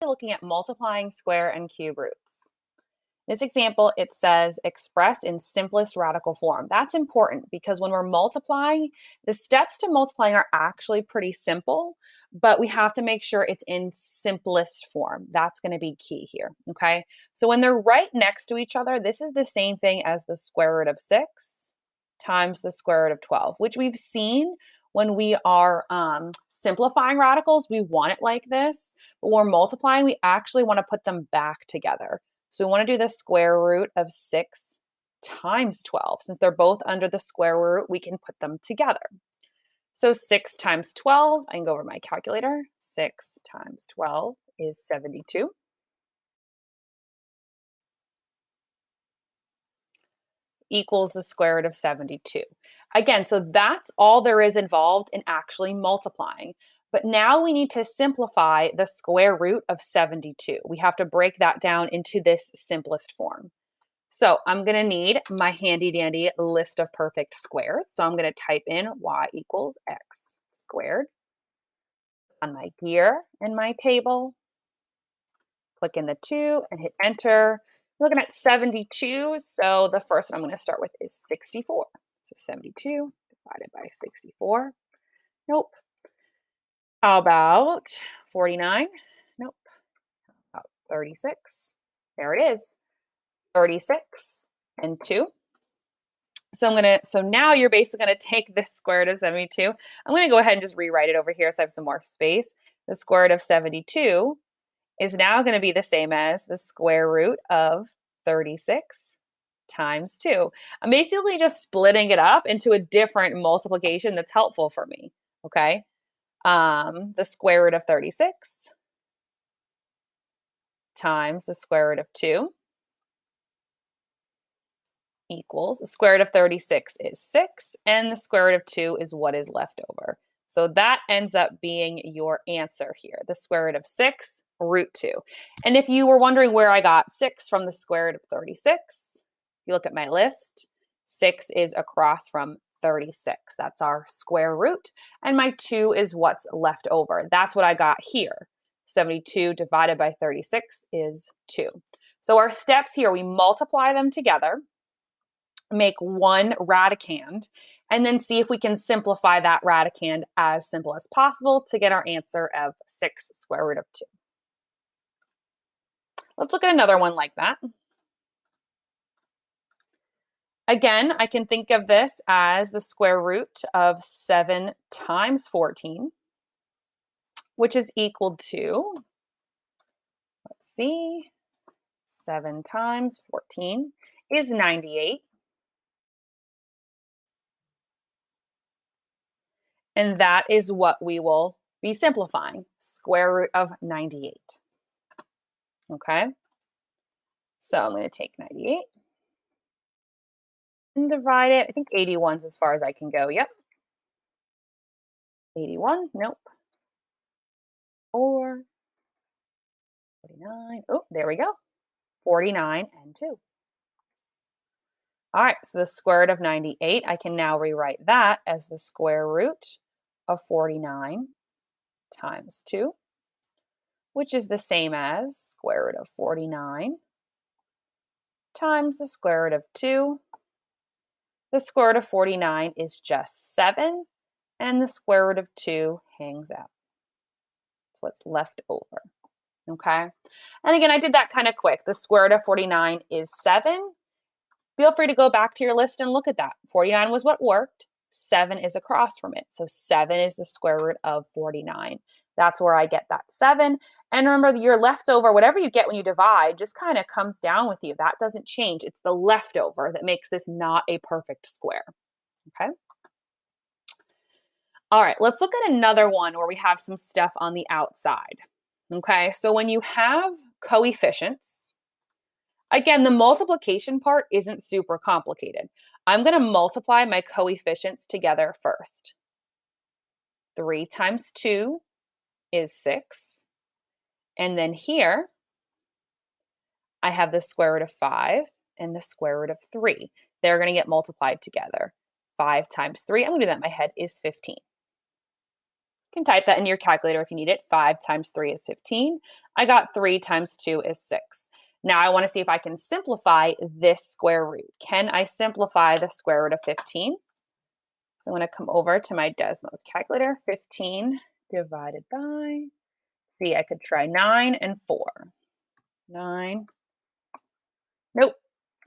looking at multiplying square and cube roots. In this example, it says express in simplest radical form. That's important because when we're multiplying, the steps to multiplying are actually pretty simple, but we have to make sure it's in simplest form. That's going to be key here, okay? So when they're right next to each other, this is the same thing as the square root of 6 times the square root of 12, which we've seen when we are simplifying radicals, we want it like this, but when we're multiplying, we actually want to put them back together. So we want to do the square root of 6 times 12. Since they're both under the square root, we can put them together. So 6 times 12, I can go over my calculator. 6 times 12 is 72. Equals the square root of 72. Again, so that's all there is involved in actually multiplying. But now we need to simplify the square root of 72. We have to break that down into this simplest form. So I'm going to need my handy dandy list of perfect squares. So I'm going to type in y equals x squared on my gear in my table. Click in the 2 and hit enter. We're looking at 72, so the first one I'm going to start with is 64. So 72 divided by 64. Nope. How about 49? Nope. How about 36? There it is. 36 and 2. So now you're basically going to take this square root of 72. I'm going to go ahead and just rewrite it over here so I have some more space. The square root of 72 is now going to be the same as the square root of 36 times 2. I'm basically just splitting it up into a different multiplication that's helpful for me, okay? The square root of 36 times the square root of 2 equals, the square root of 36 is 6, and the square root of 2 is what is left over. So that ends up being your answer here, the square root of 6, root 2. And if you were wondering where I got 6 from the square root of 36, if you look at my list, 6 is across from 36. That's our square root. And my 2 is what's left over. That's what I got here. 72 divided by 36 is 2. So our steps here, we multiply them together, make one radicand, and then see if we can simplify that radicand as simple as possible to get our answer of 6 square root of 2. Let's look at another one like that. Again, I can think of this as the square root of 7 times 14, which is equal to, let's see, 7 times 14 is 98. And that is what we will be simplifying, square root of 98. Okay, so I'm going to take 98 and divide it. I think 81 is as far as I can go. Yep. 81, nope. 4, 49, oh, there we go. 49 and 2. All right, so the square root of 98, I can now rewrite that as the square root of 49 times 2, which is the same as square root of 49 times the square root of 2. The square root of 49 is just 7, and the square root of 2 hangs out. That's what's left over, okay? And again, I did that kind of quick. The square root of 49 is 7. Feel free to go back to your list and look at that. 49 was what worked. 7 is across from it. So 7 is the square root of 49. That's where I get that 7. And remember, your leftover, whatever you get when you divide, just kind of comes down with you. That doesn't change. It's the leftover that makes this not a perfect square. Okay? All right, let's look at another one where we have some stuff on the outside. Okay, so when you have coefficients, again, the multiplication part isn't super complicated. I'm going to multiply my coefficients together first. 3 times 2 is 6. And then here, I have the square root of 5 and the square root of 3. They're going to get multiplied together. 5 times 3, I'm going to do that in my head, is 15. You can type that into your calculator if you need it. 5 times 3 is 15. I got 3 times 2 is 6. Now I want to see if I can simplify this square root. Can I simplify the square root of 15? So I'm going to come over to my Desmos calculator. 15 divided by, see, I could try 9 and 4. 9. Nope.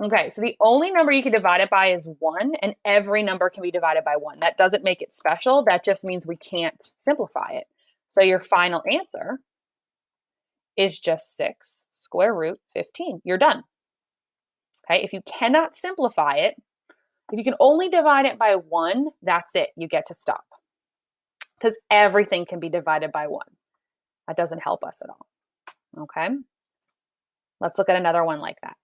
Okay, so the only number you can divide it by is 1, and every number can be divided by 1. That doesn't make it special. That just means we can't simplify it. So your final answer is just 6 square root 15. You're done. Okay, if you cannot simplify it, if you can only divide it by 1, that's it. You get to stop. Because everything can be divided by 1. That doesn't help us at all. Okay, let's look at another one like that.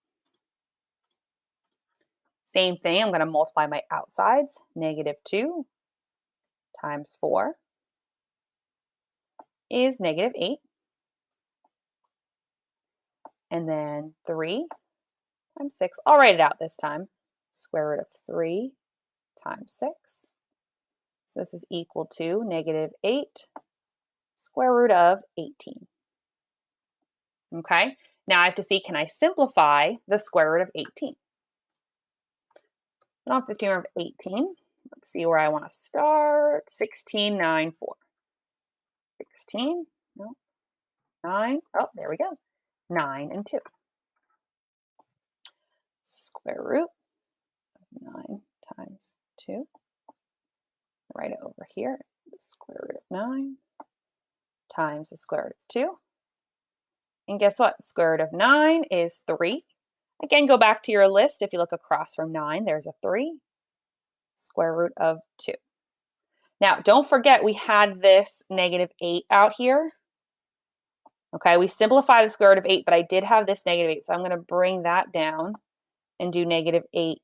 Same thing, I'm going to multiply my outsides. Negative 2 times 4 is negative 8. And then 3 times 6. I'll write it out this time. Square root of 3 times 6. So this is equal to negative 8 square root of 18. Okay, now I have to see, can I simplify the square root of 18? Put on 15 over 18. Let's see where I want to start. 16, 9, 4. 16, no, 9. Oh, there we go. 9 and 2. Square root of 9 times 2. Write it over here. The square root of 9 times the square root of 2. And guess what? Square root of 9 is 3. Again, go back to your list. If you look across from 9, there's a 3. Square root of 2. Now, don't forget we had this negative 8 out here. Okay, we simplified the square root of 8, but I did have this negative 8. So I'm going to bring that down and do negative 8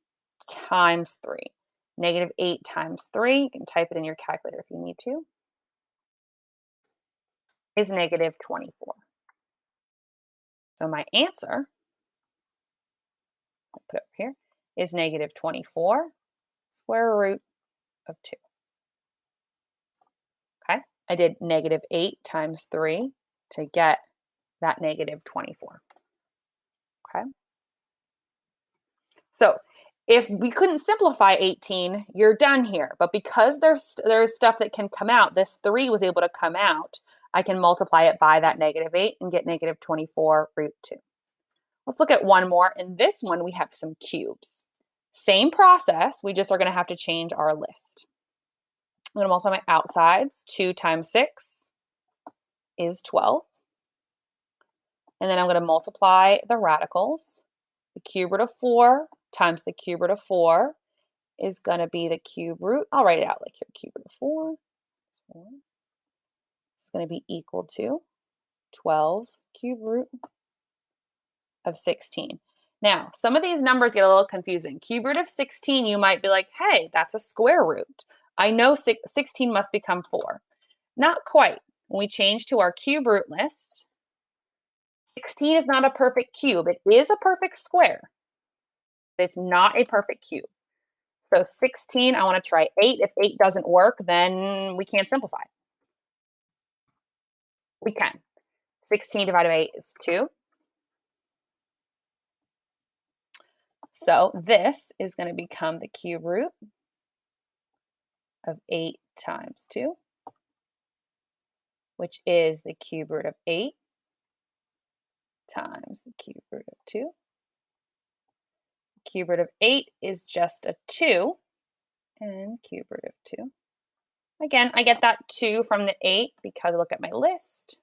times 3. Negative 8 times 3, you can type it in your calculator if you need to, is negative 24. So my answer, I'll put it up here, is negative 24 square root of 2. Okay, I did negative 8 times 3 to get that negative 24. Okay, so if we couldn't simplify 18, you're done here. But because there's stuff that can come out, this 3 was able to come out, I can multiply it by that negative 8 and get negative 24 root 2. Let's look at one more. In this one, we have some cubes. Same process, we just are going to have to change our list. I'm going to multiply my outsides. 2 times 6 is 12. And then I'm going to multiply the radicals. The cube root of 4 times the cube root of 4 is going to be the cube root. I'll write it out like here. Cube root of 4. It's going to be equal to 12 cube root of 16. Now, some of these numbers get a little confusing. Cube root of 16, you might be like, hey, that's a square root. I know 16 must become 4. Not quite. When we change to our cube root list, 16 is not a perfect cube. It is a perfect square. But it's not a perfect cube. So 16, I want to try 8. If 8 doesn't work, then we can't simplify. We can. 16 divided by 8 is 2. So this is going to become the cube root of 8 times 2, which is the cube root of 8 times the cube root of 2. Cube root of 8 is just a 2, and cube root of 2. Again, I get that 2 from the 8 because look at my list.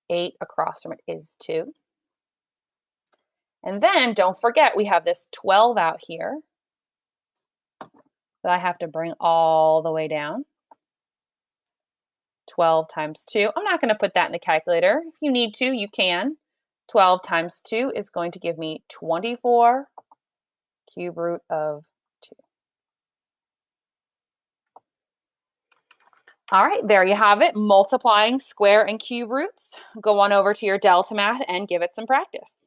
8 across from it is 2. And then don't forget we have this 12 out here that I have to bring all the way down. 12 times 2. I'm not going to put that in the calculator. If you need to, you can. 12 times 2 is going to give me 24 cube root of 2. All right, there you have it. Multiplying square and cube roots. Go on over to your Delta Math and give it some practice.